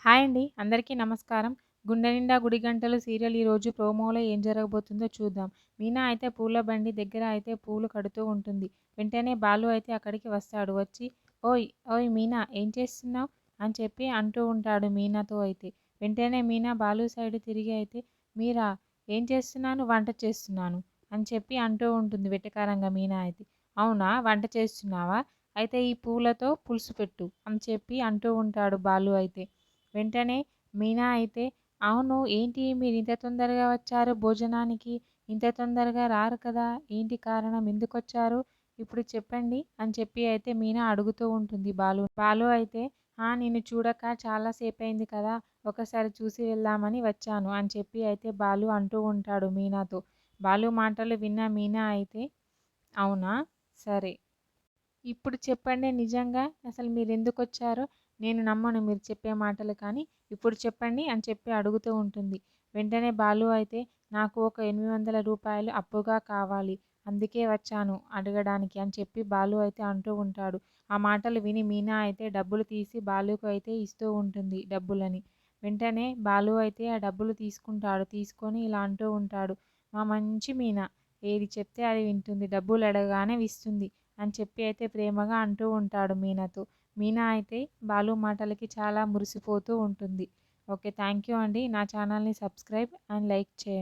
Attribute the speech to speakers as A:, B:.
A: Hi అండి. అందరికీ నమస్కారం. 'గుండె నిండా గుడి గంటలు' సీరియల్ ఈరోజు ప్రోమోలో ఏం జరగబోతుందో చూద్దాం. మీనా అయితే పూల బండి దగ్గర అయితే పూలు కడుతూ ఉంటుంది. వెంటనే బాలు అయితే అక్కడికి వస్తాడు. వచ్చి ఓయ్! ఓయ్ మీనా ఏం చేస్తున్నావు? అని చెప్పి అంటూ ఉంటాడు మీనాతో అయితే. వెంటనే మీనా బాలు సైడ్ తిరిగి అయితే మీరా ఏం చేస్తున్నాను? వంట చేస్తున్నాను అని చెప్పి అంటూ ఉంటుంది వెటకారంగా మీనా అయితే. అవునా వంట చేస్తున్నావా? అయితే ఈ పూలతో పులుసు పెట్టు అని చెప్పి అంటూ ఉంటాడు బాలు అయితే. వెంటనే మీనా అయితే అవును ఏంటి మీరు ఇంత తొందరగా వచ్చారు భోజనానికి? ఇంత తొందరగా రారు కదా? ఏంటి కారణం? ఎందుకొచ్చారు? ఇప్పుడు చెప్పండి అని చెప్పి అయితే మీనా అడుగుతూ ఉంటుంది బాలు. బాలు అయితే నిన్ను చూడక చాలా సేపయింది కదా! ఒకసారి చూసి వెళ్దామని వచ్చాను అని చెప్పి అయితే బాలు అంటూ ఉంటాడు మీనాతో. బాలు మాటలు విన్న మీనా అయితే అవునా? సరే. ఇప్పుడు చెప్పండి నిజంగా అసలు మీరెందుకొచ్చారో? నేను నమ్మను మీరు చెప్పే మాటలు కానీ, ఇప్పుడు చెప్పండి అని చెప్పి అడుగుతూ ఉంటుంది. వెంటనే బాలు అయితే నాకు ఒక రూ. 800 అప్పుగా కావాలి. అందుకే వచ్చాను అడగడానికి అని చెప్పి బాలు అయితే అంటూ ఉంటాడు. ఆ మాటలు విని మీనా అయితే డబ్బులు తీసి బాలుకు అయితే ఇస్తూ ఉంటుంది డబ్బులని. వెంటనే బాలు అయితే ఆ డబ్బులు తీసుకుంటాడు. తీసుకొని ఇలా అంటూ ఉంటాడు. మా మంచి మీనా ఏది చెప్తే అది వింటుంది. డబ్బులు అడగగానే ఇస్తుంది. అని చెప్పి అయితే ప్రేమగా అంటూ ఉంటాడు మీనాతో. మీనా అయితే బాలు మాటలకి చాలా మురిసిపోతూ ఉంటుంది. ఓకే. థ్యాంక్ యూ అండి. నా ఛానల్‌ని సబ్స్క్రైబ్ అండ్ లైక్ చేయండి.